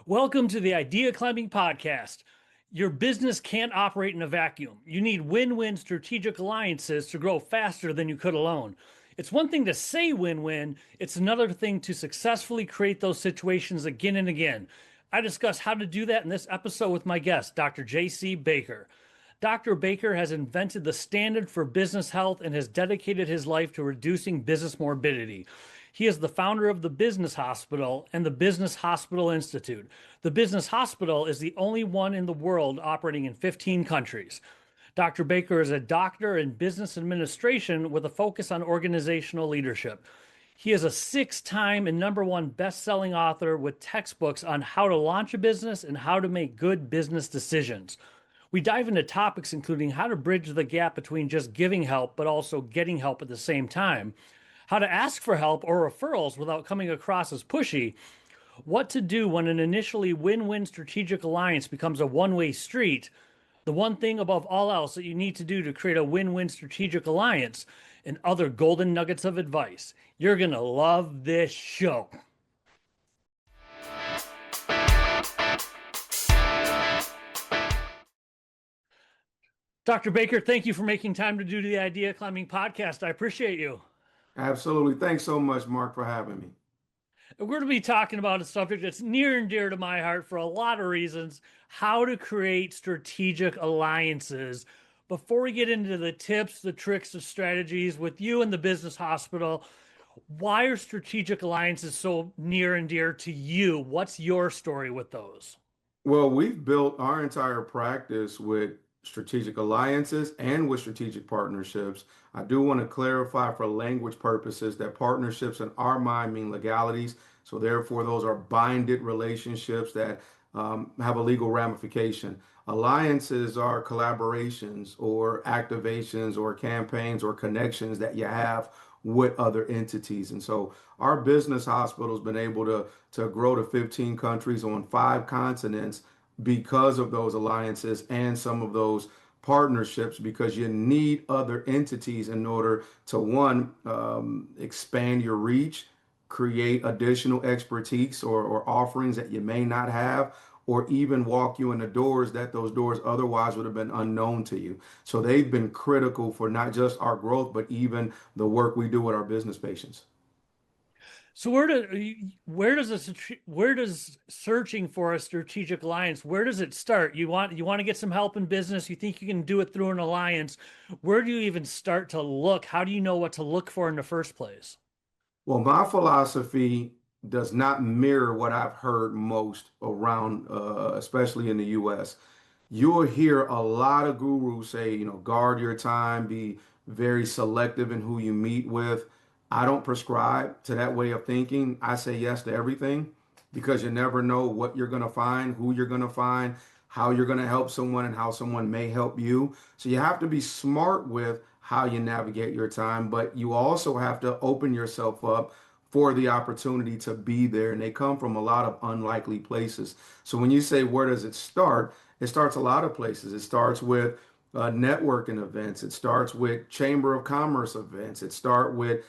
Welcome to the Idea Climbing Podcast. Your business can't operate in a vacuum. You need win win strategic alliances to grow faster than you could alone. It's one thing to say win win, it's another thing to successfully create those situations again and again. I discuss how to do that in this episode with my guest, Dr. J.C. Baker. Dr. Baker has invented the standard for business health and has dedicated his life to reducing business morbidity. He is the founder of the Business Hospital and the Business Hospital Institute. The Business Hospital is the only one in the world operating in 15 countries. Dr. Baker is a doctor in business administration with a focus on organizational leadership. He is a six-time and #1 best-selling author with textbooks on how to launch a business and how to make good business decisions. We dive into topics including how to bridge the gap between just giving help but also getting help at the same time, how to ask for help or referrals without coming across as pushy, what to do when an initially win-win strategic alliance becomes a one-way street, the one thing above all else that you need to do to create a win-win strategic alliance, and other golden nuggets of advice. You're going to love this show. Dr. Baker, thank you for making time to do the Idea Climbing Podcast. I appreciate you. Absolutely. Thanks so much, Mark, for having me. We're going to be talking about a subject that's near and dear to my heart for a lot of reasons: how to create strategic alliances. Before we get into the tips, the tricks, the strategies with you and the Business Hospital, why are strategic alliances so near and dear to you? What's your story with those? Well, we've built our entire practice with strategic alliances and with strategic partnerships. I do want to clarify for language purposes that partnerships in our mind mean legalities. So therefore, those are binded relationships that have a legal ramification. Alliances are collaborations or activations or campaigns or connections that you have with other entities. And so our business hospital has been able to grow to 15 countries on 5 continents because of those alliances and some of those partnerships, because you need other entities in order to, one, expand your reach, create additional expertise or offerings that you may not have, or even walk you in the doors that those doors otherwise would have been unknown to you. So they've been critical for not just our growth, but even the work we do with our business patients. So where does searching for a strategic alliance, where does it start? You want to get some help in business, you think you can do it through an alliance. Where do you even start to look? How do you know what to look for in the first place? Well, my philosophy does not mirror what I've heard most around, especially in the US. You'll hear a lot of gurus say, guard your time, be very selective in who you meet with. I don't prescribe to that way of thinking. I say yes to everything because you never know what you're going to find, who you're going to find, how you're going to help someone, and how someone may help you. So you have to be smart with how you navigate your time, but you also have to open yourself up for the opportunity to be there. And they come from a lot of unlikely places. So when you say, where does it starts a lot of places. It starts with networking events. It starts with Chamber of Commerce events. It starts with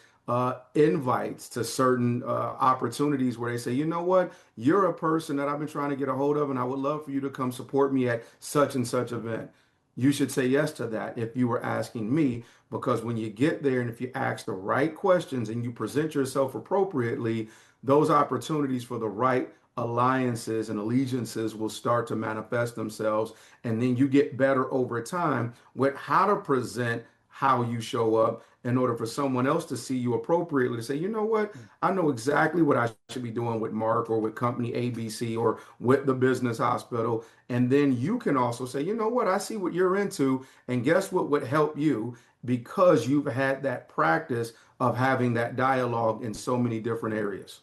invites to certain opportunities where they say, you know what, you're a person that I've been trying to get a hold of, and I would love for you to come support me at such and such event. You should say yes to that if you were asking me, because when you get there and if you ask the right questions and you present yourself appropriately, those opportunities for the right alliances and allegiances will start to manifest themselves. And then you get better over time with how to present how you show up in order for someone else to see you appropriately, to say, you know what, I know exactly what I should be doing with Mark or with company ABC or with the business hospital. And then you can also say, you know what, I see what you're into. And guess what would help you, because you've had that practice of having that dialogue in so many different areas.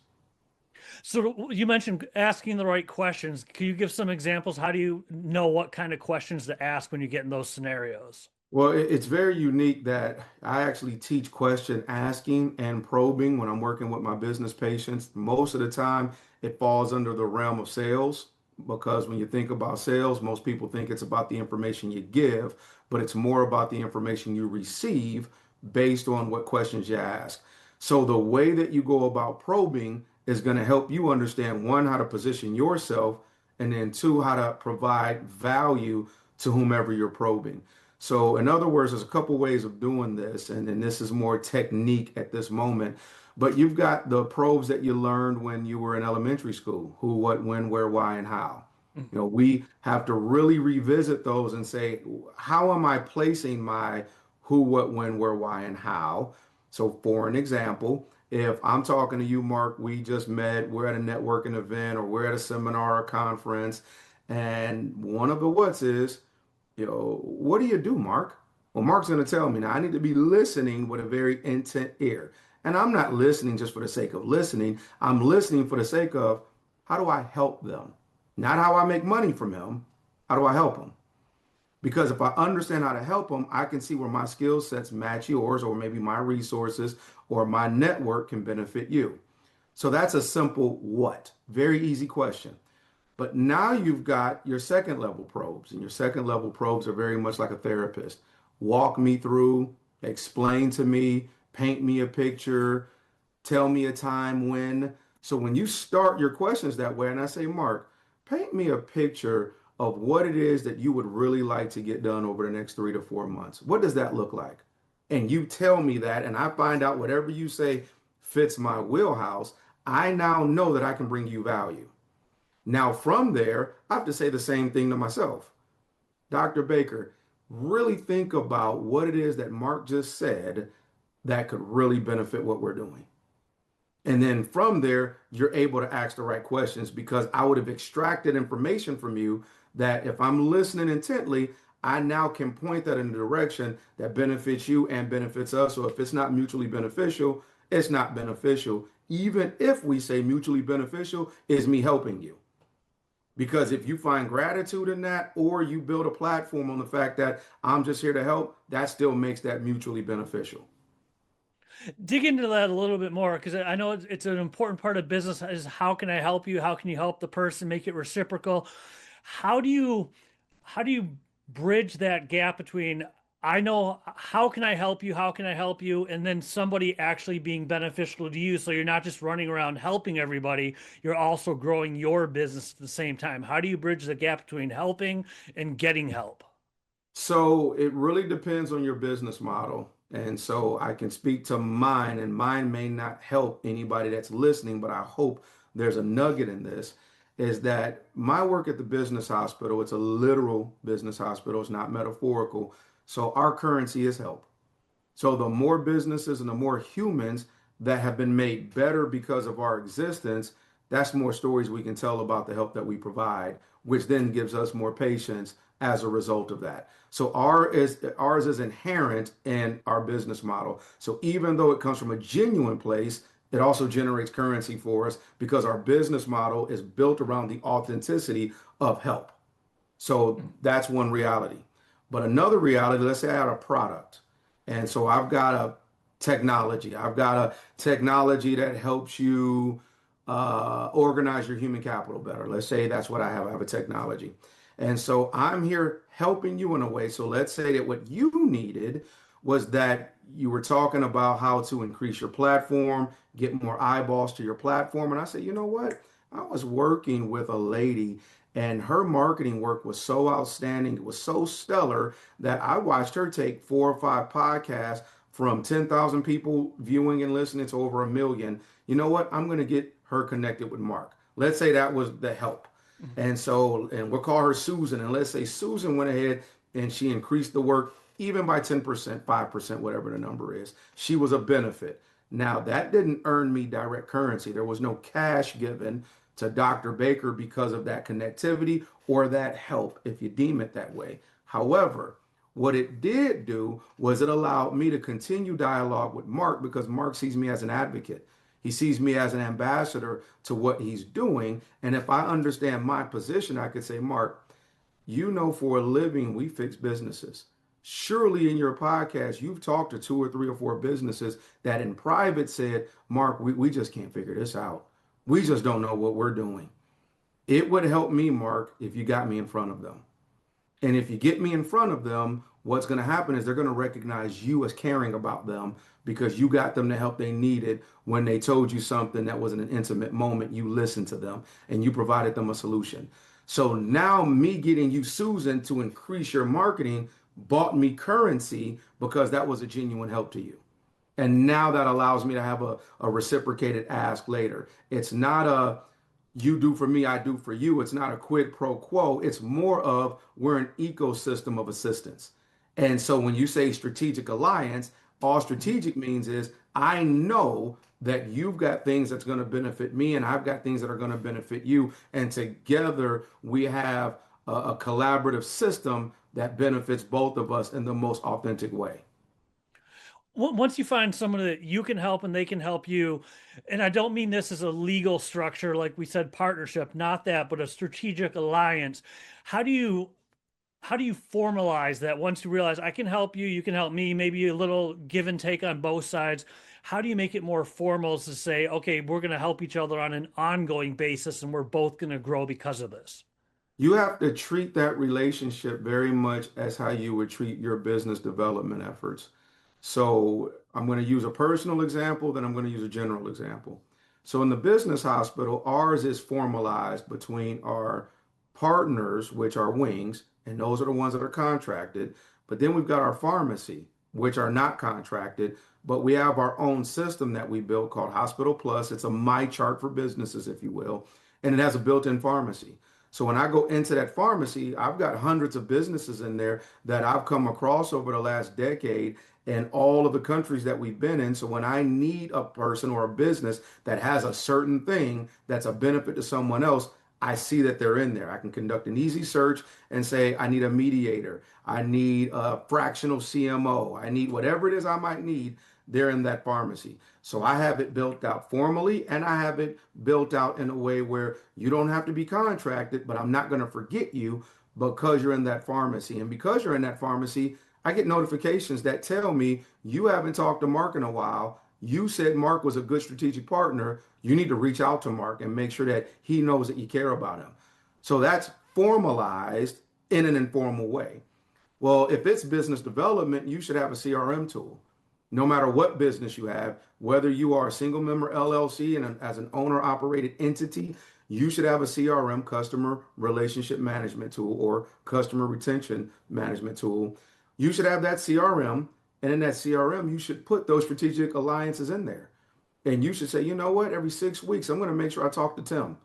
So you mentioned asking the right questions. Can you give some examples? How do you know what kind of questions to ask when you get in those scenarios? Well, it's very unique that I actually teach question asking and probing when I'm working with my business patients. Most of the time, it falls under the realm of sales, because when you think about sales, most people think it's about the information you give, but it's more about the information you receive based on what questions you ask. So the way that you go about probing is going to help you understand one, how to position yourself, and then two, how to provide value to whomever you're probing. So, in other words, there's a couple ways of doing this, and this is more technique at this moment. But you've got the probes that you learned when you were in elementary school: who, what, when, where, why, and how. You know, we have to really revisit those and say, how am I placing my who, what, when, where, why, and how? So, for an example, if I'm talking to you, Mark, we just met, we're at a networking event or we're at a seminar or conference, and one of the what's is, what do you do, Mark? Well, Mark's going to tell me now I need to be listening with a very intent ear. And I'm not listening just for the sake of listening. I'm listening for the sake of how do I help them? Not how I make money from him. How do I help them? Because if I understand how to help them, I can see where my skill sets match yours, or maybe my resources or my network can benefit you. So that's a simple what. Very easy question. But now you've got your second level probes, and your second level probes are very much like a therapist. Walk me through, explain to me, paint me a picture, tell me a time when. So when you start your questions that way, and I say, Mark, paint me a picture of what it is that you would really like to get done over the next 3 to 4 months. What does that look like? And you tell me that, and I find out whatever you say fits my wheelhouse. I now know that I can bring you value. Now, from there, I have to say the same thing to myself. Dr. Baker, really think about what it is that Mark just said that could really benefit what we're doing. And then from there, you're able to ask the right questions because I would have extracted information from you that if I'm listening intently, I now can point that in a direction that benefits you and benefits us. So if it's not mutually beneficial, it's not beneficial. Even if we say mutually beneficial is me helping you. Because if you find gratitude in that, or you build a platform on the fact that I'm just here to help, that still makes that mutually beneficial. Dig into that a little bit more because I know it's an important part of business is how can I help you? How can you help the person make it reciprocal? How do you how do you bridge that gap between I know how can I help you? How can I help you? And then somebody actually being beneficial to you. So you're not just running around helping everybody, you're also growing your business at the same time. How do you bridge the gap between helping and getting help? So it really depends on your business model. And so I can speak to mine, and mine may not help anybody that's listening, but I hope there's a nugget in this. Is that my work at the business hospital? It's a literal business hospital, it's not metaphorical. So our currency is help. So the more businesses and the more humans that have been made better because of our existence, that's more stories we can tell about the help that we provide, which then gives us more patients as a result of that. So ours is inherent in our business model. So even though it comes from a genuine place, it also generates currency for us because our business model is built around the authenticity of help. So that's one reality. But another reality, let's say I had a product. And so I've got a technology. I've got a technology that helps you organize your human capital better. Let's say that's what I have. I have a technology. And so I'm here helping you in a way. So let's say that what you needed was that you were talking about how to increase your platform, get more eyeballs to your platform. And I said, you know what? I was working with a lady and her marketing work was so outstanding. It was so stellar that I watched her take 4 or 5 podcasts from 10,000 people viewing and listening to over 1 million. You know what? I'm going to get her connected with Mark. Let's say that was the help. And so, and we'll call her Susan. And let's say Susan went ahead and she increased the work even by 10%, 5%, whatever the number is. She was a benefit. Now, that didn't earn me direct currency. There was no cash given to Dr. Baker because of that connectivity or that help, if you deem it that way. However, what it did do was it allowed me to continue dialogue with Mark because Mark sees me as an advocate. He sees me as an ambassador to what he's doing. And if I understand my position, I could say, Mark, you know, for a living, we fix businesses. Surely in your podcast, you've talked to 2 or 3 or 4 businesses that in private said, Mark, we just can't figure this out. We just don't know what we're doing. It would help me, Mark, if you got me in front of them. And if you get me in front of them, what's going to happen is they're going to recognize you as caring about them because you got them the help they needed when they told you something that was in an intimate moment. You listened to them and you provided them a solution. So now me getting you, Susan, to increase your marketing bought me currency because that was a genuine help to you. And now that allows me to have a reciprocated ask later. It's not a you do for me, I do for you. It's not a quid pro quo. It's more of we're an ecosystem of assistance. And so when you say strategic alliance, all strategic means is I know that you've got things that's going to benefit me and I've got things that are going to benefit you. And together we have a collaborative system that benefits both of us in the most authentic way. Once you find someone that you can help and they can help you, and I don't mean this as a legal structure, like we said, partnership, not that, but a strategic alliance. How do you how do you formalize that once you realize I can help you, you can help me, maybe a little give and take on both sides? How do you make it more formal to say, okay, we're going to help each other on an ongoing basis and we're both going to grow because of this? You have to treat that relationship very much as how you would treat your business development efforts. So I'm going to use a personal example, then I'm going to use a general example. So in the business hospital, ours is formalized between our partners, which are wings, and those are the ones that are contracted. But then we've got our pharmacy, which are not contracted, but we have our own system that we built called Hospital Plus. It's a my chart for businesses, if you will, and it has a built-in pharmacy. So when I go into that pharmacy, I've got hundreds of businesses in there that I've come across over the last decade in all of the countries that we've been in. So when I need a person or a business that has a certain thing that's a benefit to someone else, I see that they're in there. I can conduct an easy search and say, I need a mediator. I need a fractional CMO. I need whatever it is I might need. They're in that pharmacy. So I have it built out formally and I have it built out in a way where you don't have to be contracted, but I'm not going to forget you because you're in that pharmacy. And because you're in that pharmacy, I get notifications that tell me you haven't talked to Mark in a while. You said Mark was a good strategic partner. You need to reach out to Mark and make sure that he knows that you care about him. So that's formalized in an informal way. Well, if it's business development, you should have a CRM tool. No matter what business you have, whether you are a single member LLC and as an owner operated entity, you should have a CRM, customer relationship management tool, or customer retention management tool. You should have that CRM. And in that CRM, you should put those strategic alliances in there. And you should say, you know what, every 6 weeks, I'm going to make sure I talk to Tim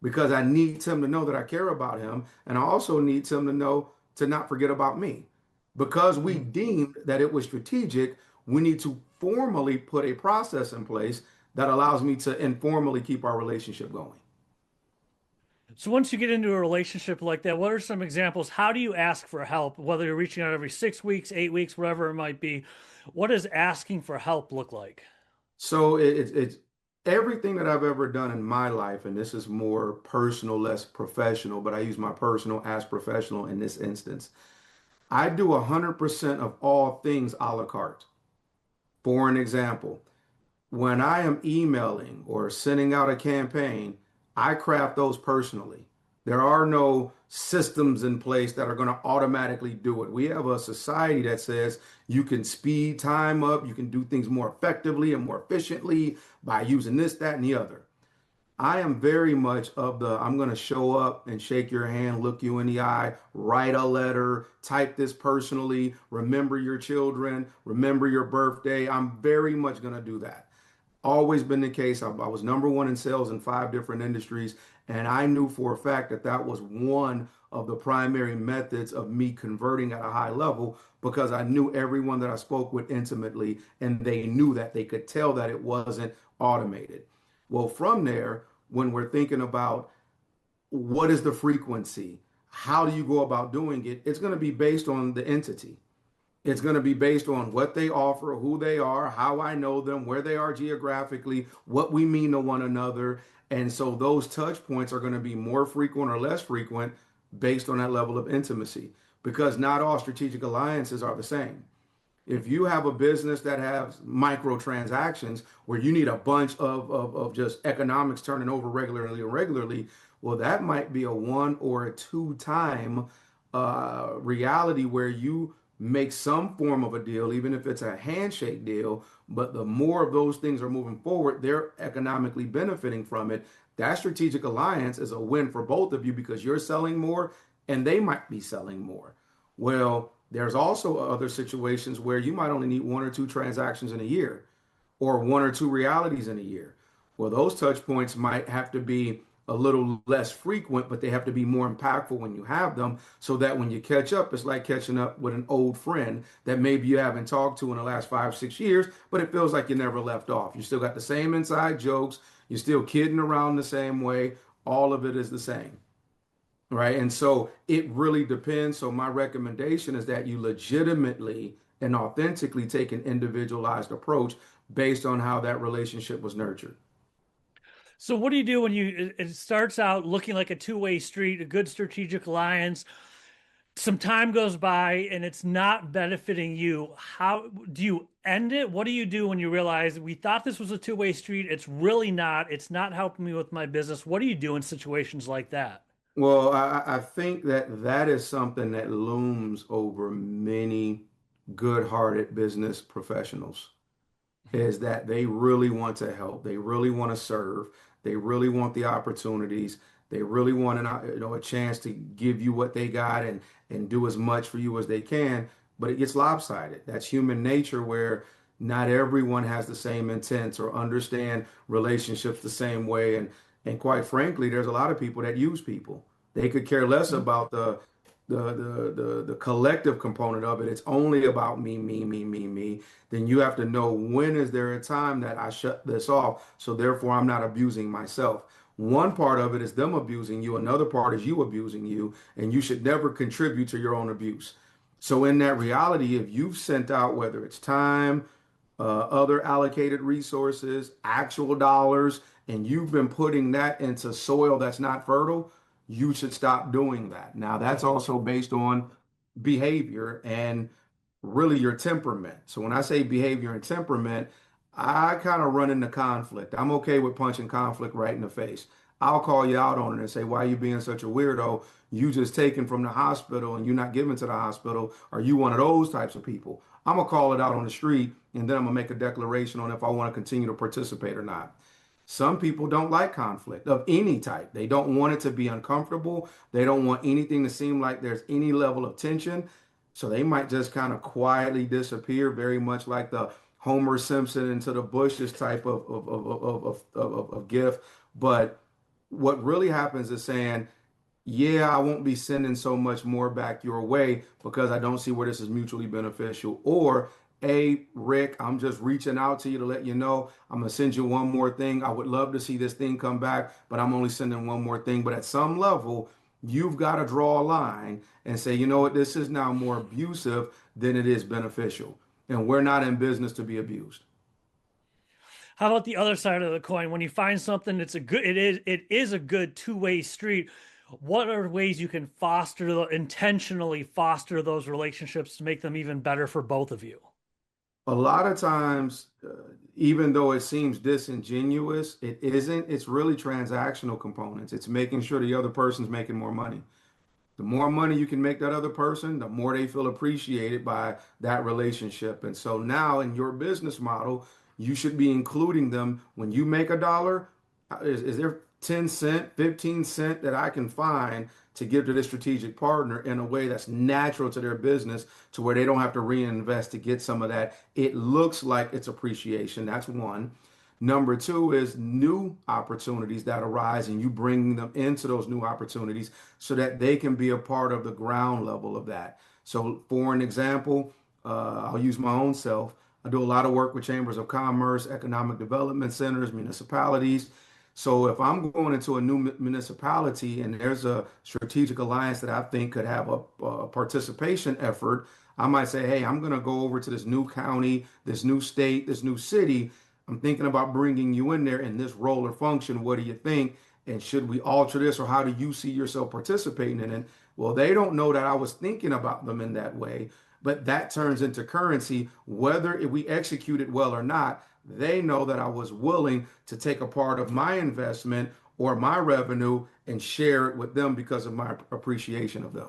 because I need Tim to know that I care about him. And I also need Tim to know to not forget about me. Because we Mhm. deemed that it was strategic, we need to formally put a process in place that allows me to informally keep our relationship going. So once you get into a relationship like that, what are some examples? How do you ask for help? Whether you're reaching out every 6 weeks, 8 weeks, whatever it might be, what does asking for help look like? So it's everything that I've ever done in my life, and this is more personal, less professional, but I use my personal as professional in this instance. I do 100% of all things a la carte. For an example, when I am emailing or sending out a campaign, I craft those personally. There are no systems in place that are going to automatically do it. We have a society that says you can speed time up, you can do things more effectively and more efficiently by using this, that, and the other. I am very much of the I'm going to show up and shake your hand, look you in the eye, write a letter, type this personally, remember your children, remember your birthday. I'm very much going to do that. Always been the case. I was number one in sales in 5 different industries, and I knew for a fact that that was one of the primary methods of me converting at a high level because I knew everyone that I spoke with intimately, and they knew that they could tell that it wasn't automated. Well, from there, when we're thinking about what is the frequency, how do you go about doing it, it's going to be based on the entity. It's going to be based on what they offer, who they are, how I know them, where they are geographically, what we mean to one another. And so those touch points are going to be more frequent or less frequent based on that level of intimacy because not all strategic alliances are the same. If you have a business that has microtransactions where you need a bunch of just economics turning over regularly and regularly, well, that might be a one or a two time reality where you make some form of a deal, even if it's a handshake deal. But the more of those things are moving forward, they're economically benefiting from it. That strategic alliance is a win for both of you because you're selling more and they might be selling more. Well, there's also other situations where you might only need one or two transactions in a year or one or two realities in a year. Well, those touch points might have to be a little less frequent, but they have to be more impactful when you have them so that when you catch up, it's like catching up with an old friend that maybe you haven't talked to in the last 5, 6 years, but it feels like you never left off. You still got the same inside jokes. You're still kidding around the same way. All of it is the same. Right. And so it really depends. So my recommendation is that you legitimately and authentically take an individualized approach based on how that relationship was nurtured. So what do you do when it starts out looking like a two-way street, a good strategic alliance? Some time goes by and it's not benefiting you. How do you end it? What do you do when you realize we thought this was a two-way street? It's really not. It's not helping me with my business. What do you do in situations like that? Well, I think that that is something that looms over many good-hearted business professionals. Is that they really want to help. They really want to serve. They really want the opportunities. They really want a chance to give you what they got and do as much for you as they can. But it gets lopsided. That's human nature where not everyone has the same intents or understand relationships the same way. And quite frankly, there's a lot of people that use people. They could care less about the collective component of it. It's only about me, me, me, me, me. Then you have to know when is there a time that I shut this off, so therefore I'm not abusing myself. One part of it is them abusing you, another part is you abusing you, and you should never contribute to your own abuse. So in that reality, if you've sent out whether it's time, other allocated resources, actual dollars, and you've been putting that into soil that's not fertile, you should stop doing that. Now, that's also based on behavior and really your temperament. So when I say behavior and temperament, I kind of run into conflict. I'm okay with punching conflict right in the face. I'll call you out on it and say, why are you being such a weirdo? You just taken from the hospital and you're not given to the hospital. Are you one of those types of people? I'm gonna call it out on the street and then I'm gonna make a declaration on if I want to continue to participate or not. Some people don't like conflict of any type. They don't want it to be uncomfortable. They don't want anything to seem like there's any level of tension. So they might just kind of quietly disappear, very much like the Homer Simpson into the bushes type of gift. But what really happens is saying, yeah, I won't be sending so much more back your way because I don't see where this is mutually beneficial. Or, hey, Rick, I'm just reaching out to you to let you know I'm gonna send you one more thing. I would love to see this thing come back, but I'm only sending one more thing. But at some level, you've got to draw a line and say, you know what, this is now more abusive than it is beneficial. And we're not in business to be abused. How about the other side of the coin? When you find something that's a good, it is a good two-way street. What are ways you can intentionally foster those relationships to make them even better for both of you? A lot of times, even though it seems disingenuous, it isn't. It's really transactional components. It's making sure the other person's making more money. The more money you can make that other person, the more they feel appreciated by that relationship. And so now in your business model, you should be including them when you make a dollar. Is there 10 cent, 15 cent that I can find to give to this strategic partner in a way that's natural to their business to where they don't have to reinvest to get some of that? It looks like it's appreciation. That's one. Number two is new opportunities that arise and you bring them into those new opportunities so that they can be a part of the ground level of that. So, for an example, I'll use my own self. I do a lot of work with chambers of commerce, economic development centers, municipalities. So, if I'm going into a new municipality and there's a strategic alliance that I think could have a participation effort, I might say, hey, I'm going to go over to this new county, this new state, this new city. I'm thinking about bringing you in there in this role or function. What do you think? And should we alter this or how do you see yourself participating in it? Well, they don't know that I was thinking about them in that way, but that turns into currency. Whether if we execute it well or not, they know that I was willing to take a part of my investment or my revenue and share it with them because of my appreciation of them.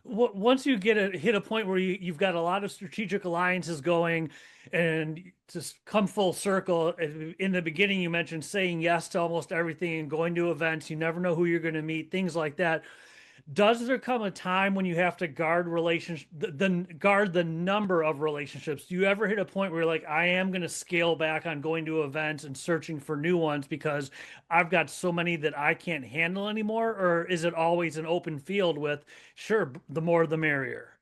Once you hit a point where you've got a lot of strategic alliances going and just come full circle. In the beginning, you mentioned saying yes to almost everything and going to events. You never know who you're going to meet, things like that. Does there come a time when you have to guard relationship, guard the number of relationships? Do you ever hit a point where you're like, I am going to scale back on going to events and searching for new ones because I've got so many that I can't handle anymore? Or is it always an open field with, sure, the more the merrier?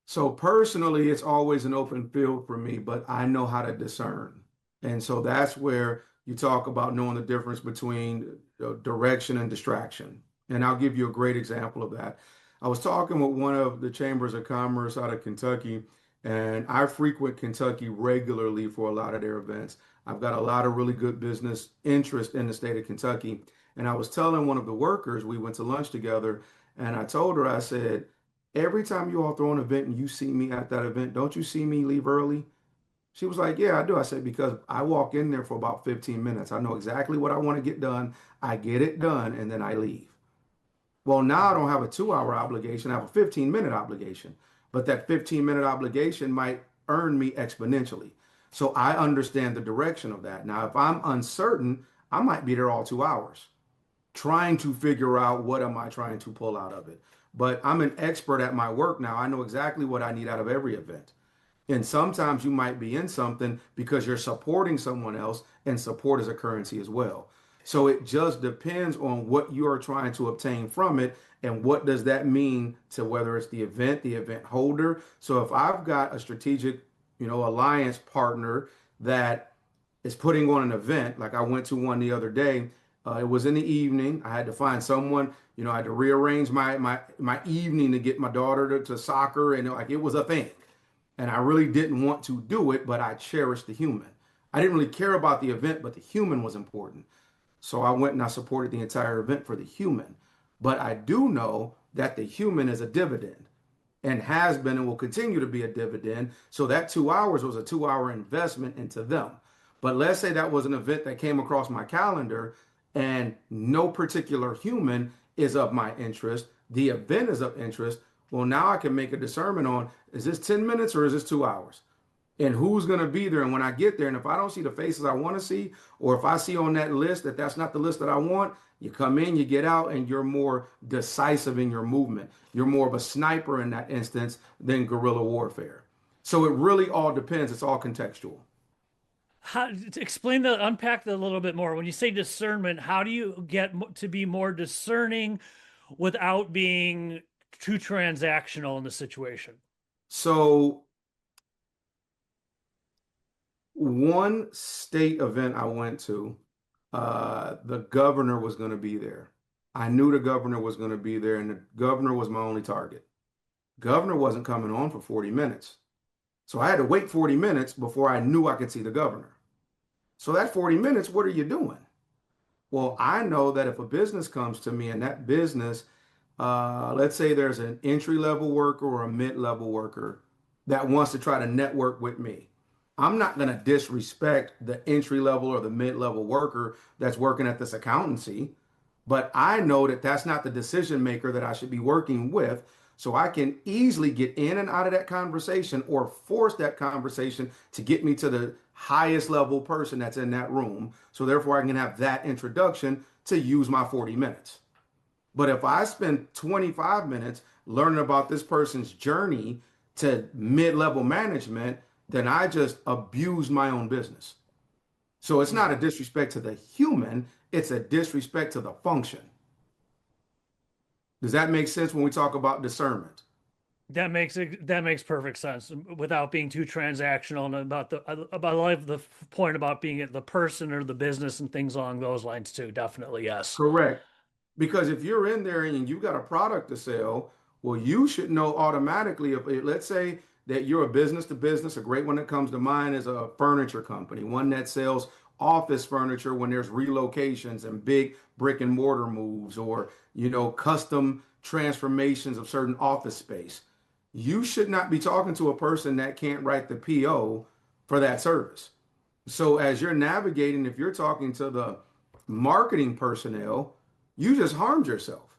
So personally, it's always an open field for me, but I know how to discern. And so that's where you talk about knowing the difference between direction and distraction. And I'll give you a great example of that. I was talking with one of the chambers of commerce out of Kentucky, and I frequent Kentucky regularly for a lot of their events. I've got a lot of really good business interest in the state of Kentucky. And I was telling one of the workers, we went to lunch together, and I told her, I said, every time you all throw an event and you see me at that event, don't you see me leave early? She was like, yeah, I do. I said, because I walk in there for about 15 minutes. I know exactly what I want to get done. I get it done and then I leave. Well, now I don't have a 2 hour obligation. I have a 15-minute obligation, but that 15-minute obligation might earn me exponentially. So I understand the direction of that. Now, if I'm uncertain, I might be there all 2 hours trying to figure out what am I trying to pull out of it. But I'm an expert at my work now. I know exactly what I need out of every event. And sometimes you might be in something because you're supporting someone else, and support is a currency as well. So it just depends on what you are trying to obtain from it and what does that mean to whether it's the event holder. So if I've got a strategic, alliance partner that is putting on an event, like I went to one the other day, it was in the evening. I had to find someone, I had to rearrange my evening to get my daughter to soccer, and like it was a thing. And I really didn't want to do it, but I cherished the human. I didn't really care about the event, but the human was important. So I went and I supported the entire event for the human. But I do know that the human is a dividend and has been and will continue to be a dividend. So that 2 hours was a 2 hour investment into them. But let's say that was an event that came across my calendar and no particular human is of my interest. The event is of interest. Well, now I can make a discernment on, is this 10 minutes or is this 2 hours? And who's going to be there? And when I get there, and if I don't see the faces I want to see, or if I see on that list that that's not the list that I want, you come in, you get out, and you're more decisive in your movement. You're more of a sniper in that instance than guerrilla warfare. So it really all depends. It's all contextual. How to explain the unpack that a little bit more? When you say discernment, how do you get to be more discerning without being too transactional in the situation? So one state event I went to, the governor was going to be there. I knew the governor was going to be there, and the governor was my only target. Governor wasn't coming on for 40 minutes. So I had to wait 40 minutes before I knew I could see the governor. So that 40 minutes, what are you doing? Well, I know that if a business comes to me and that business, let's say there's an entry level worker or a mid level worker that wants to try to network with me, I'm not going to disrespect the entry level or the mid level worker that's working at this accountancy, but I know that that's not the decision maker that I should be working with. So I can easily get in and out of that conversation or force that conversation to get me to the highest level person that's in that room. So therefore I can have that introduction to use my 40 minutes. But if I spend 25 minutes learning about this person's journey to mid-level management, then I just abuse my own business. So it's not a disrespect to the human, it's a disrespect to the function. Does that make sense when we talk about discernment? That makes perfect sense without being too transactional and about I like the point about being the person or the business and things along those lines too. Definitely, yes. Correct. Because if you're in there and you've got a product to sell, well, you should know automatically if, let's say that you're a business to business, a great one that comes to mind is a furniture company, one that sells office furniture when there's relocations and big brick and mortar moves or, custom transformations of certain office space. You should not be talking to a person that can't write the PO for that service. So as you're navigating, if you're talking to the marketing personnel, you just harmed yourself.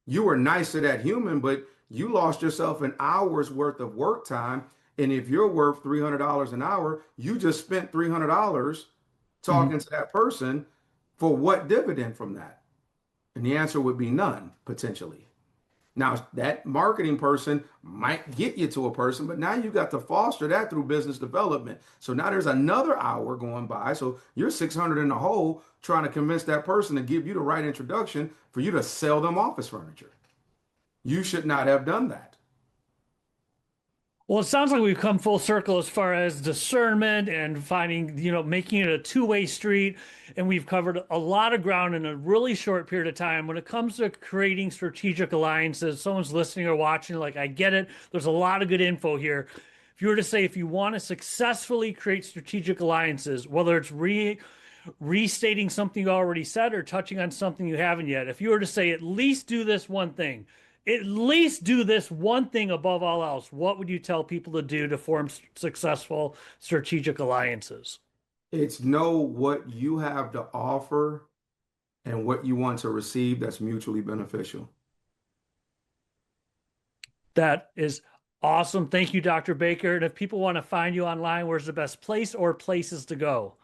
You were nice to that human, but you lost yourself an hour's worth of work time. And if you're worth $300 an hour, you just spent $300 Mhm. talking to that person for what dividend from that? And the answer would be none, potentially. Now, that marketing person might get you to a person, but now you got to foster that through business development. So now there's another hour going by. So you're 600 in the hole trying to convince that person to give you the right introduction for you to sell them office furniture. You should not have done that. Well, it sounds like we've come full circle as far as discernment and finding, making it a two-way street. And we've covered a lot of ground in a really short period of time. When it comes to creating strategic alliances, someone's listening or watching, like, I get it. There's a lot of good info here. If you were to say, if you want to successfully create strategic alliances, whether it's restating something you already said or touching on something you haven't yet, if you were to say, at least do this one thing, at least do this one thing above all else, what would you tell people to do to form successful strategic alliances? It's know what you have to offer and what you want to receive that's mutually beneficial. That is awesome. Thank you, Dr. Baker. And if people want to find you online, where's the best place or places to go?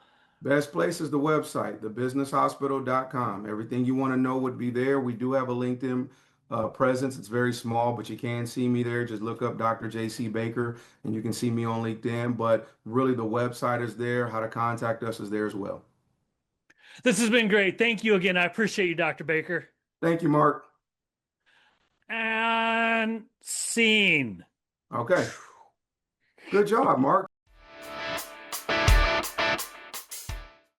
Best place is the website, thebusinesshospital.com. Everything you want to know would be there. We do have a LinkedIn presence. It's very small, but you can see me there. Just look up Dr. JC Baker and you can see me on LinkedIn. But really, the website is there. How to contact us is there as well. This has been great. Thank you again. I appreciate you, Dr. Baker. Thank you, Mark. And scene. Okay. Good job, Mark.